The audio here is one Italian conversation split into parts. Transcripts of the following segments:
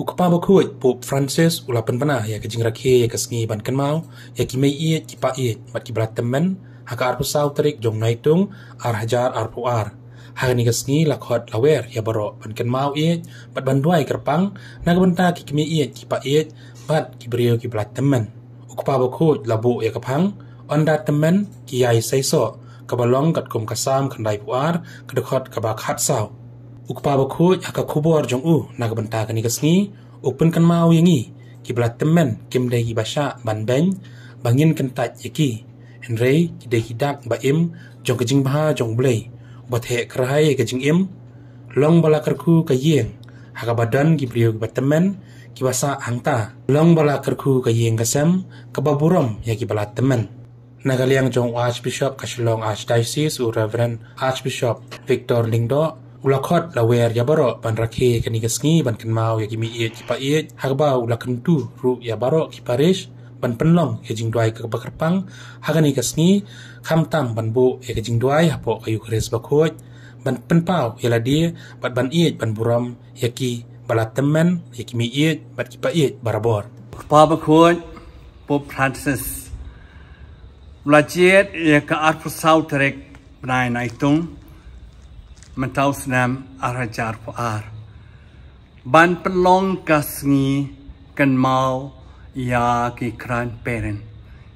Ukapa bakut Pope Francis ulapan panah ya kejing rakhe ya kesngi ban kan mau ya ki mei iet ki pa iet mat ki belat temen haka ar pusau terik jong naitung ar hajar ar puar haka ni kesngi lakhot lawer ya baro ban kan mau iet bat banduai kerpang naga benta ki mei iet ki pa iet bat ki brio ki belat temen ukapa bakut labu ya kapang onda temen ki yai saiso kabalong kat kum kasam khandai puar kedekot kabak hat sau ukpa bakut haka kubor jong naga benta kani kesngi ukpen kan mau yangi ki belat temen kim dai ki basha ban beng bangin kan tat yaki henrei ki dai hidak ba im jong kejing baha jong blei bathe krai kejing im long bala kerku ka yeng haka badan ki brio ki temen ki basa hangta long bala kerku ka yeng kasem kababurom ya ki belat temen nagaliang jong Archbishop Kashlong Archdiocese Reverend Archbishop Victor Lingdo ulakot lawer ya baro ban rakhe kani kesngi ban kan mau ya kimi iet ki pa iet hagba ulakan tu ru ya baro ki parish ban penlong ya jing duai ka bakarpang hagani kesngi kham tam ban bu ya jing duai hapo kayu kres bakot ban penpau ya ladi bat ban iet ban buram ya ki balat temen ya kimi iet bat ki pa iet barabor pa bakot Pope Francis Mlajet ya ka arpusau terek benai naitung mentau senam arajar puar ban pelong kasngi kan mau ya ki kran peren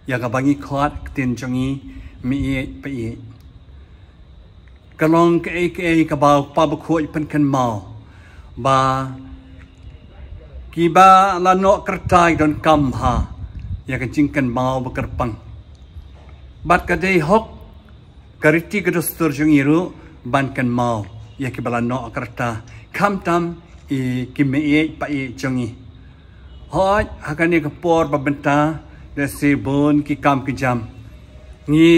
ya ka bangi khot tin jongi mi e pe kalong ke ka bau pa ba khoi pen kan mau ba ki ba la no kertai don kam ha ya ka jing kan mau ba kerpang bat ka dei hok kariti ka dostor jongi ru ban kan mau ya ki bala no karta kam tam i ki me e pa e jongi hoi hakani ka por ba benta de se bon ki kam ki jam ni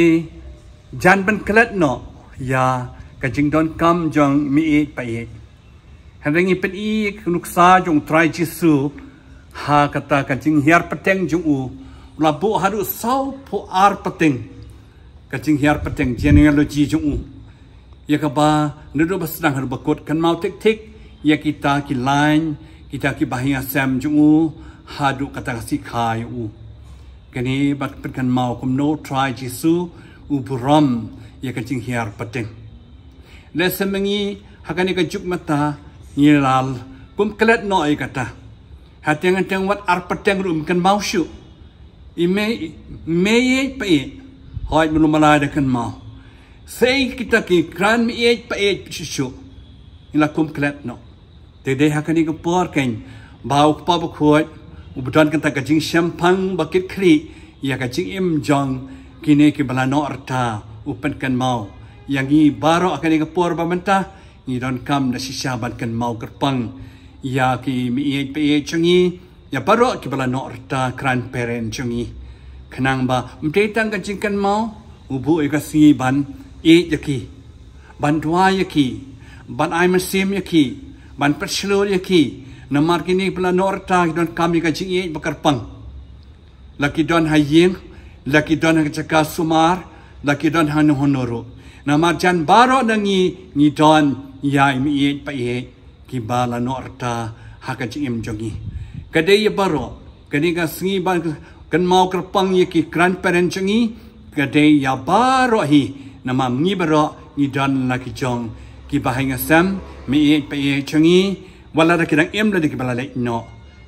jan ban klet no ya ka jing don kam jong mi e pa e hangi pen i nuksa jong trai jisu ha kata ka jing hiar peteng jong u labu haru sau po ar peteng ka jing hiar peteng genealogy jong u ya ka ba nudo basdang har bakot kan mau tik tik ya kita ki line kita ki bahia sam jungu hadu kata si khai u kani bat kan mau kum no try jisu u buram ya ka jing hiar pateng le semengi hakani ka juk mata nilal kum klet no ai kata hateng teng wat ar pateng rum kan mau shu ime me pe hoi belum malai de kan mau sei kita ki kran mi e pa e shu ila kum klet no te de hakani ko por ken bau pa ba khoi u budan kan ta ka jing champang bakit khri ya ka jing im jong kine ki bala no arta u pen kan mau yang i baro akani ko por ba menta ni don kam na shisha ban kan mau kerpang ya ki mi e pa e chungi ya baro ki bala no arta kran parent chungi khnang ba mte tang ka jing kan mau u bu e ka si ban e yaki ban dua yaki ban ai masim yaki ban perslur yaki namar kini pela norta don kami ka jing e bakar pang laki don haying laki don ka sumar laki don hanu honoro namar jan baro nangi ni don ya mi e pa e ki bala norta haka jing em jongi kade ye baro kani ka singi ban kan mau kerpang yaki grandparent jongi kade ya baro hi nama ngi baro ni dan laki jong ki bahinga sam mi e pe e changi wala da kidang em la de ki bala le no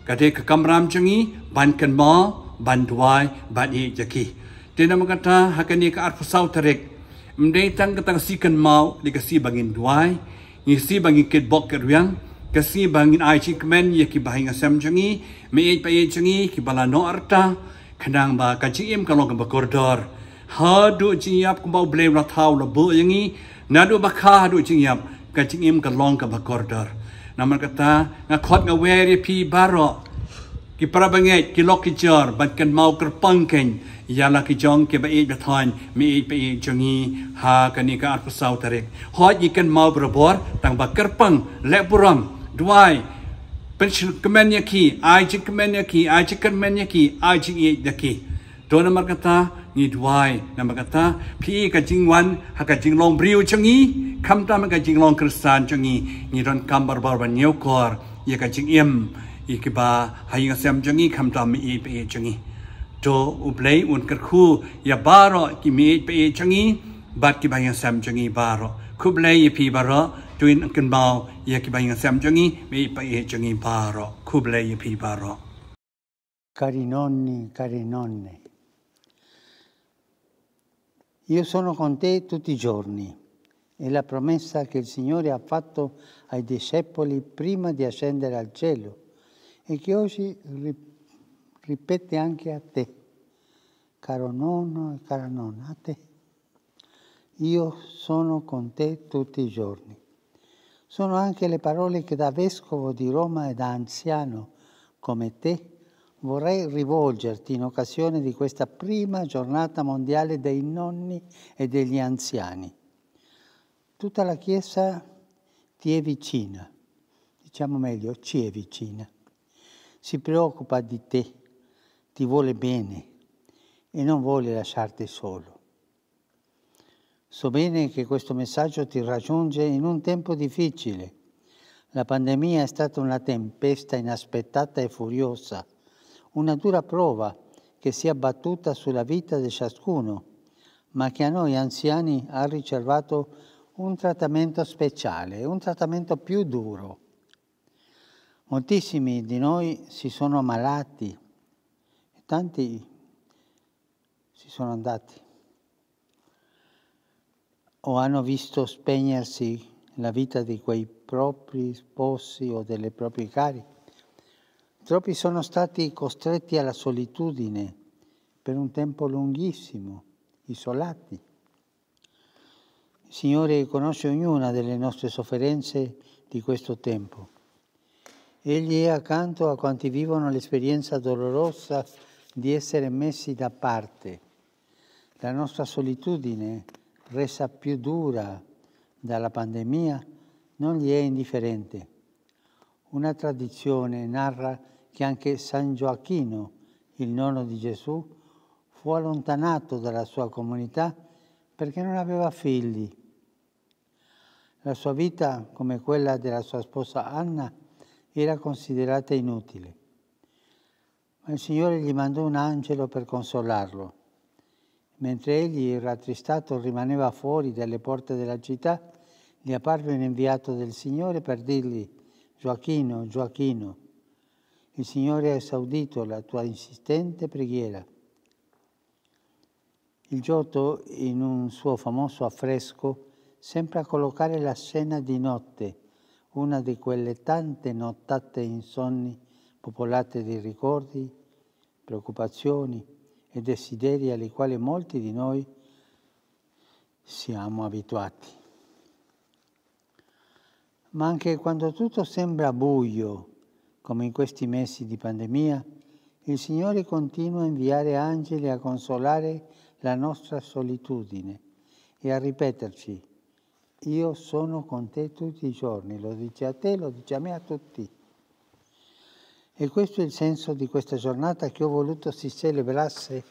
kade ka kamram changi ban kan ma ban duai ban e jaki te nama kata hakani ka arfu sau tarek mdei tang ka tang si kan mau de ka si bangin duai ni si bangin kit bok ka riang ka si bangin ai chi kmen ye ki bahinga sam changi mi e pe e changi ki bala no arta khandang ba ka chi em ka long ka ba koridor hadu jingyap kumbau blame la thau la bu yangi nadu bakha hadu jingyap ka jingim ka long ka bakordar naman kata nga khot nga weri pi baro ki parabange ki lokijar ban kan mau kerpang ken yala ki jong ke ba e bathan mi e pe jongi ha kani ka arpusau tarek hot yi kan mau brabor tang ba kerpang le buram duai pensil kemen yaki ai jing kemen yaki ai jing kemen yaki ai jing e yaki dona markata ni duai nama kata pi ka jing wan ha ka jing long briu changi kam ta ma ka jing long kristan changi ni don kam bar bar ban nyau kor ya ka ching yem ikiba hayang sem jangi kham tam i pe jangi to ublei un kerku ya baro ki mi pe jangi bat ki bayang sem jangi baro kublei ya pi baro tuin kan mau ya ki bayang sem jangi mi pe jangi baro kublei ya pi baro. Cari nonni, care nonne, io sono con te tutti i giorni. È la promessa che il Signore ha fatto ai discepoli prima di ascendere al cielo e che oggi ripete anche a te, caro nonno e cara nonna, a te. Io sono con te tutti i giorni. Sono anche le parole che da vescovo di Roma e da anziano come te vorrei rivolgerti in occasione di questa prima giornata mondiale dei nonni e degli anziani. Tutta la Chiesa ti è vicina, diciamo meglio, ci è vicina. Si preoccupa di te, ti vuole bene e non vuole lasciarti solo. So bene che questo messaggio ti raggiunge in un tempo difficile. La pandemia è stata una tempesta inaspettata e furiosa, una dura prova che si è abbattuta sulla vita di ciascuno, ma che a noi anziani ha riservato un trattamento speciale, un trattamento più duro. Moltissimi di noi si sono ammalati e tanti si sono andati o hanno visto spegnersi la vita di quei propri sposi o delle proprie cari. Troppi sono stati costretti alla solitudine per un tempo lunghissimo, isolati. Il Signore conosce ognuna delle nostre sofferenze di questo tempo. Egli è accanto a quanti vivono l'esperienza dolorosa di essere messi da parte. La nostra solitudine, resa più dura dalla pandemia, non gli è indifferente. Una tradizione narra che anche San Gioacchino, il nonno di Gesù, fu allontanato dalla sua comunità perché non aveva figli. La sua vita, come quella della sua sposa Anna, era considerata inutile. Ma il Signore gli mandò un angelo per consolarlo. Mentre egli, rattristato, rimaneva fuori dalle porte della città, gli apparve un inviato del Signore per dirgli: Gioacchino, Gioacchino, il Signore ha esaudito la tua insistente preghiera. Il Giotto, in un suo famoso affresco, sembra collocare la scena di notte, una di quelle tante nottate insonni popolate di ricordi, preoccupazioni e desideri ai quali molti di noi siamo abituati. Ma anche quando tutto sembra buio, come in questi mesi di pandemia, il Signore continua a inviare angeli a consolare la nostra solitudine e a ripeterci: io sono con te tutti i giorni. Lo dice a te, lo dice a me, a tutti. E questo è il senso di questa giornata che ho voluto si celebrasse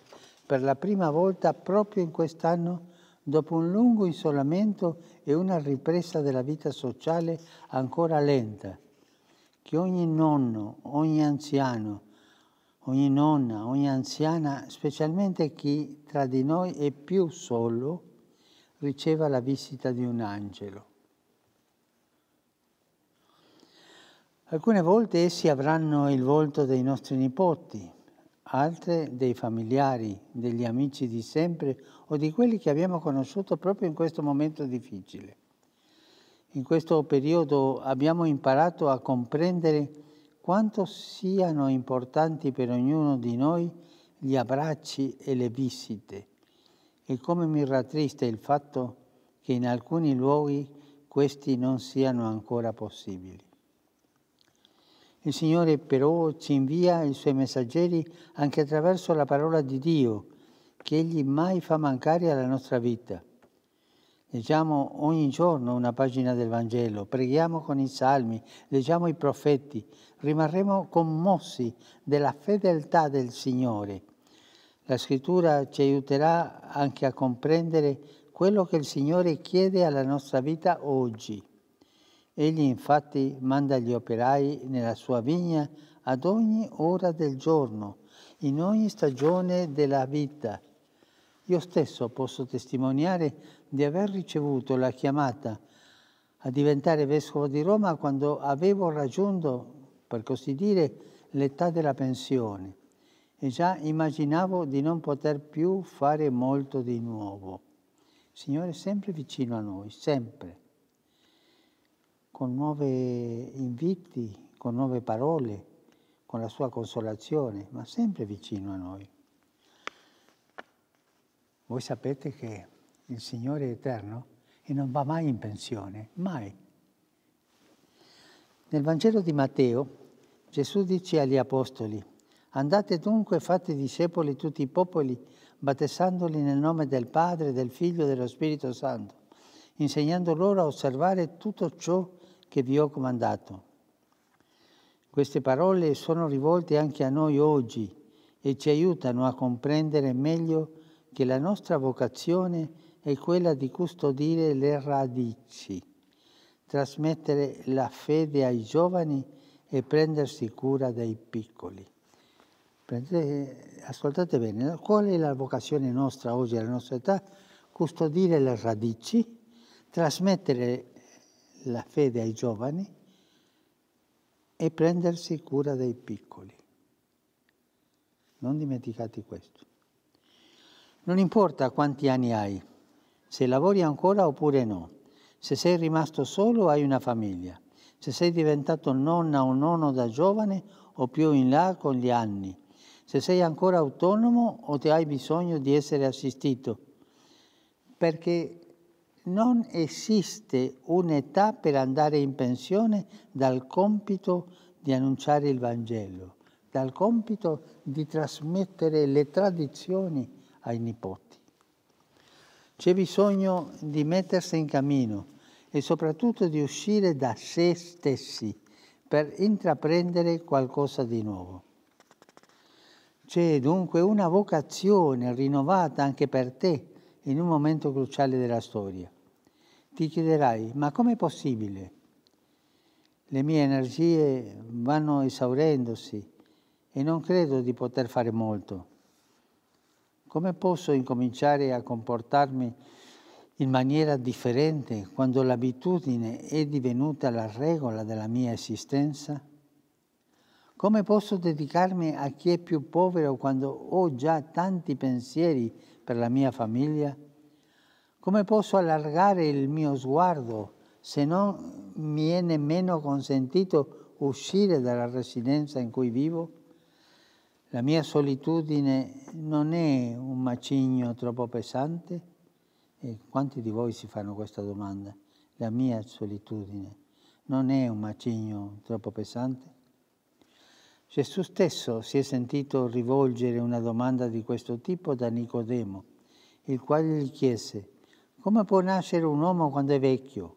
per la prima volta proprio in quest'anno, dopo un lungo isolamento e una ripresa della vita sociale ancora lenta, che ogni nonno, ogni anziano, ogni nonna, ogni anziana, specialmente chi tra di noi è più solo, riceva la visita di un angelo. Alcune volte essi avranno il volto dei nostri nipoti, altre dei familiari, degli amici di sempre o di quelli che abbiamo conosciuto proprio in questo momento difficile. In questo periodo abbiamo imparato a comprendere quanto siano importanti per ognuno di noi gli abbracci e le visite e come mi rattrista il fatto che in alcuni luoghi questi non siano ancora possibili. Il Signore però ci invia i Suoi messaggeri anche attraverso la parola di Dio, che Egli mai fa mancare alla nostra vita. Leggiamo ogni giorno una pagina del Vangelo, preghiamo con i salmi, leggiamo i profeti, rimarremo commossi della fedeltà del Signore. La Scrittura ci aiuterà anche a comprendere quello che il Signore chiede alla nostra vita oggi. Egli infatti manda gli operai nella sua vigna ad ogni ora del giorno, in ogni stagione della vita. Io stesso posso testimoniare di aver ricevuto la chiamata a diventare vescovo di Roma quando avevo raggiunto, per così dire, l'età della pensione e già immaginavo di non poter più fare molto di nuovo. Il Signore è sempre vicino a noi, sempre, con nuovi inviti, con nuove parole, con la sua consolazione, ma sempre vicino a noi. Voi sapete che il Signore è eterno e non va mai in pensione, mai. Nel Vangelo di Matteo Gesù dice agli Apostoli: andate dunque e fate discepoli tutti i popoli, battezzandoli nel nome del Padre, del Figlio e dello Spirito Santo, insegnando loro a osservare tutto ciò che vi ho comandato. Queste parole sono rivolte anche a noi oggi e ci aiutano a comprendere meglio che la nostra vocazione è quella di custodire le radici, trasmettere la fede ai giovani e prendersi cura dei piccoli. Ascoltate bene, qual è la vocazione nostra oggi, alla nostra età? Custodire le radici, trasmettere la fede ai giovani e prendersi cura dei piccoli. Non dimenticate questo. Non importa quanti anni hai, se lavori ancora oppure no, se sei rimasto solo o hai una famiglia, se sei diventato nonna o nonno da giovane o più in là con gli anni, se sei ancora autonomo o ti hai bisogno di essere assistito, perché non esiste un'età per andare in pensione dal compito di annunciare il Vangelo, dal compito di trasmettere le tradizioni ai nipoti. C'è bisogno di mettersi in cammino e soprattutto di uscire da se stessi per intraprendere qualcosa di nuovo. C'è dunque una vocazione rinnovata anche per te in un momento cruciale della storia. Ti chiederai, ma com'è possibile? Le mie energie vanno esaurendosi e non credo di poter fare molto. Come posso incominciare a comportarmi in maniera differente quando l'abitudine è divenuta la regola della mia esistenza? Come posso dedicarmi a chi è più povero quando ho già tanti pensieri per la mia famiglia? Come posso allargare il mio sguardo se non mi è nemmeno consentito uscire dalla residenza in cui vivo? La mia solitudine non è un macigno troppo pesante? E quanti di voi si fanno questa domanda? La mia solitudine non è un macigno troppo pesante? Gesù stesso si è sentito rivolgere una domanda di questo tipo da Nicodemo, il quale gli chiese: come può nascere un uomo quando è vecchio?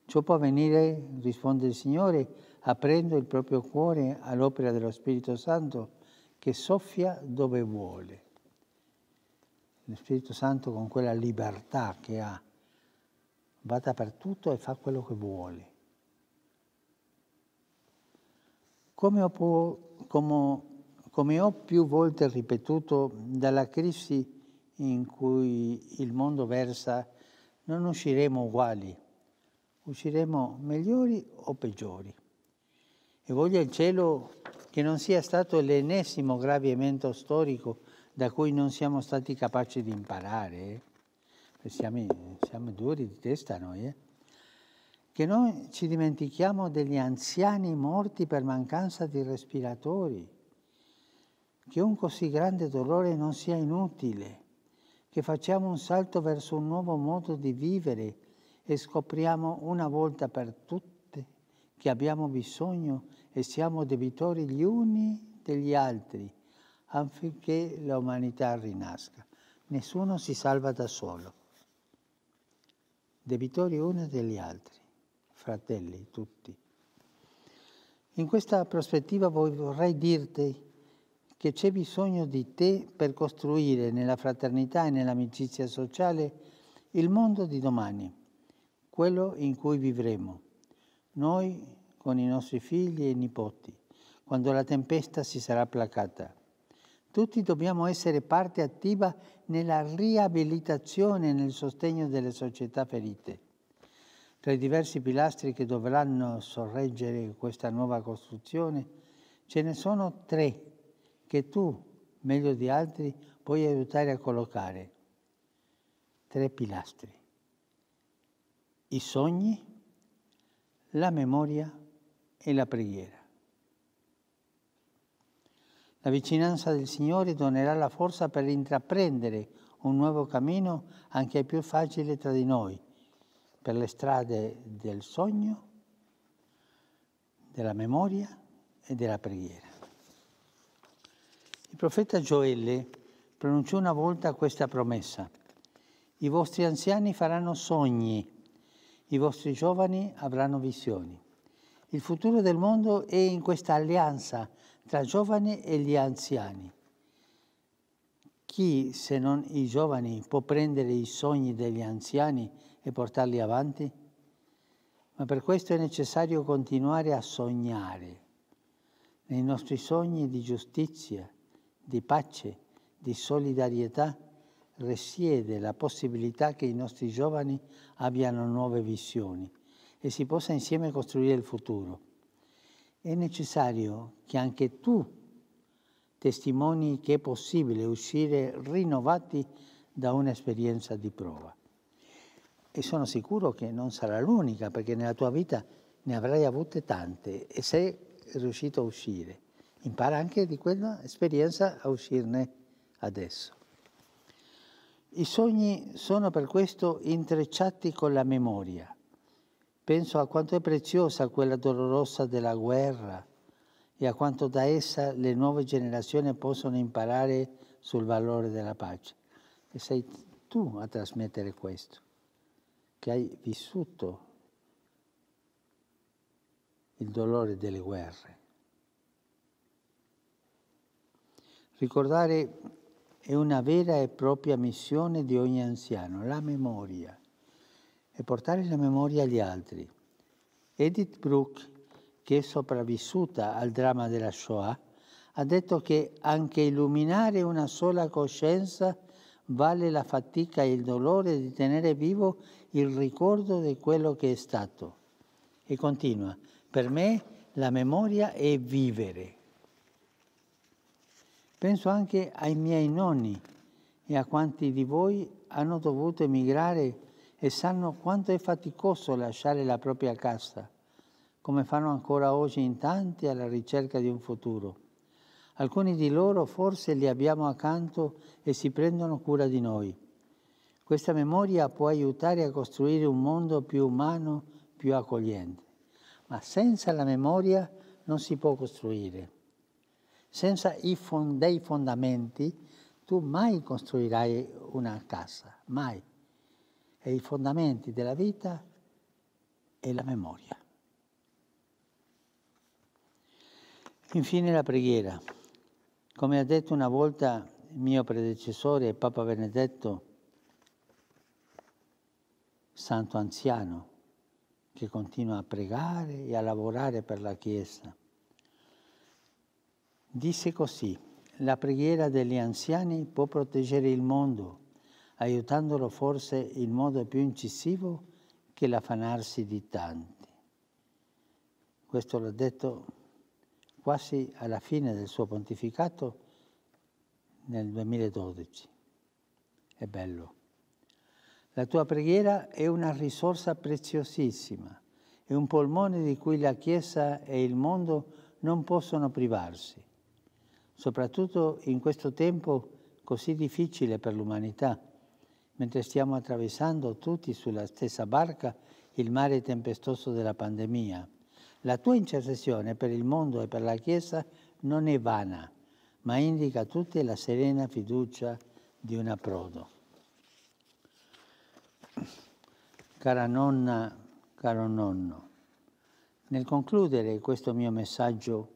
Ciò può avvenire, risponde il Signore, aprendo il proprio cuore all'opera dello Spirito Santo che soffia dove vuole. Lo Spirito Santo, con quella libertà che ha, va dappertutto e fa quello che vuole. Come ho più volte ripetuto, dalla crisi in cui il mondo versa non usciremo uguali, usciremo migliori o peggiori. E voglio il cielo che non sia stato l'ennesimo grave evento storico da cui non siamo stati capaci di imparare. Siamo duri di testa noi. Che noi ci dimentichiamo degli anziani morti per mancanza di respiratori, che un così grande dolore non sia inutile, che facciamo un salto verso un nuovo modo di vivere e scopriamo una volta per tutte che abbiamo bisogno e siamo debitori gli uni degli altri affinché l'umanità rinasca. Nessuno si salva da solo. Debitori uno degli altri. Fratelli, tutti. In questa prospettiva vorrei dirti che c'è bisogno di te per costruire nella fraternità e nell'amicizia sociale il mondo di domani, quello in cui vivremo. noi con i nostri figli e nipoti, quando la tempesta si sarà placata. Tutti dobbiamo essere parte attiva nella riabilitazione e nel sostegno delle società ferite. Tra i diversi pilastri che dovranno sorreggere questa nuova costruzione, ce ne sono 3 che tu, meglio di altri, puoi aiutare a collocare. 3 pilastri. I sogni, la memoria e la preghiera. La vicinanza del Signore donerà la forza per intraprendere un nuovo cammino anche ai più fragili tra di noi, per le strade del sogno, della memoria e della preghiera. Il profeta Gioele pronunciò una volta questa promessa: i vostri anziani faranno sogni, i vostri giovani avranno visioni. Il futuro del mondo è in questa alleanza tra giovani e gli anziani. Chi, se non i giovani, può prendere i sogni degli anziani e portarli avanti? Ma per questo è necessario continuare a sognare. Nei nostri sogni di giustizia, di pace, di solidarietà risiede la possibilità che i nostri giovani abbiano nuove visioni e si possa insieme costruire il futuro. È necessario che anche tu testimoni che è possibile uscire rinnovati da un'esperienza di prova. E sono sicuro che non sarà l'unica, perché nella tua vita ne avrai avute tante e sei riuscito a uscire. Impara anche di quella esperienza a uscirne adesso. I sogni sono per questo intrecciati con la memoria. Penso a quanto è preziosa quella dolorosa della guerra e a quanto da essa le nuove generazioni possono imparare sul valore della pace. E sei tu a trasmettere questo, che hai vissuto il dolore delle guerre. Ricordare è una vera e propria missione di ogni anziano, la memoria, e portare la memoria agli altri. Edith Bruck, che è sopravvissuta al dramma della Shoah, ha detto che anche illuminare una sola coscienza vale la fatica e il dolore di tenere vivo il ricordo di quello che è stato. E continua: per me la memoria è vivere. Penso anche ai miei nonni e a quanti di voi hanno dovuto emigrare e sanno quanto è faticoso lasciare la propria casa, come fanno ancora oggi in tanti alla ricerca di un futuro. Alcuni di loro forse li abbiamo accanto e si prendono cura di noi. Questa memoria può aiutare a costruire un mondo più umano, più accogliente. Ma senza la memoria non si può costruire. Senza dei fondamenti tu mai costruirai una casa, mai. E i fondamenti della vita è la memoria. Infine la preghiera. Come ha detto una volta il mio predecessore, Papa Benedetto, santo anziano, che continua a pregare e a lavorare per la Chiesa, disse così: la preghiera degli anziani può proteggere il mondo, aiutandolo forse in modo più incisivo che l'affanarsi di tanti. Questo l'ha detto quasi alla fine del suo pontificato nel 2012. È bello. La tua preghiera è una risorsa preziosissima, è un polmone di cui la Chiesa e il mondo non possono privarsi, soprattutto in questo tempo così difficile per l'umanità, mentre stiamo attraversando tutti sulla stessa barca il mare tempestoso della pandemia. La tua intercessione per il mondo e per la Chiesa non è vana, ma indica a tutti la serena fiducia di un approdo. Cara nonna, caro nonno, nel concludere questo mio messaggio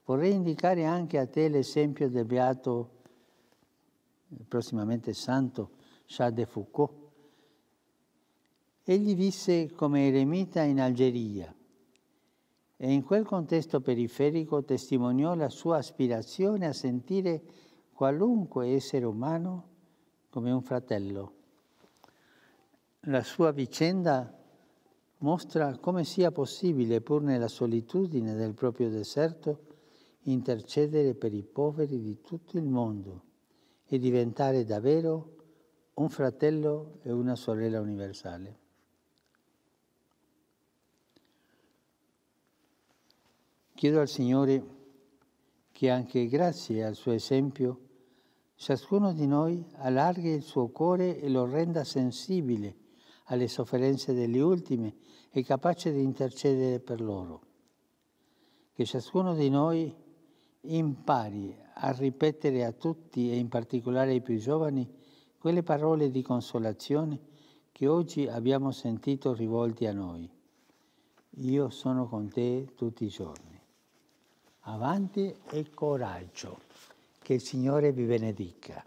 vorrei indicare anche a te l'esempio del beato, prossimamente santo, Charles de Foucauld. Egli visse come eremita in Algeria e in quel contesto periferico testimoniò la sua aspirazione a sentire qualunque essere umano come un fratello. La sua vicenda mostra come sia possibile, pur nella solitudine del proprio deserto, intercedere per i poveri di tutto il mondo e diventare davvero un fratello e una sorella universale. Chiedo al Signore che anche grazie al suo esempio ciascuno di noi allarghi il suo cuore e lo renda sensibile alle sofferenze degli ultimi e capace di intercedere per loro. Che ciascuno di noi impari a ripetere a tutti e in particolare ai più giovani quelle parole di consolazione che oggi abbiamo sentito rivolte a noi. Io sono con te tutti i giorni. Avanti e coraggio. Che il Signore vi benedica.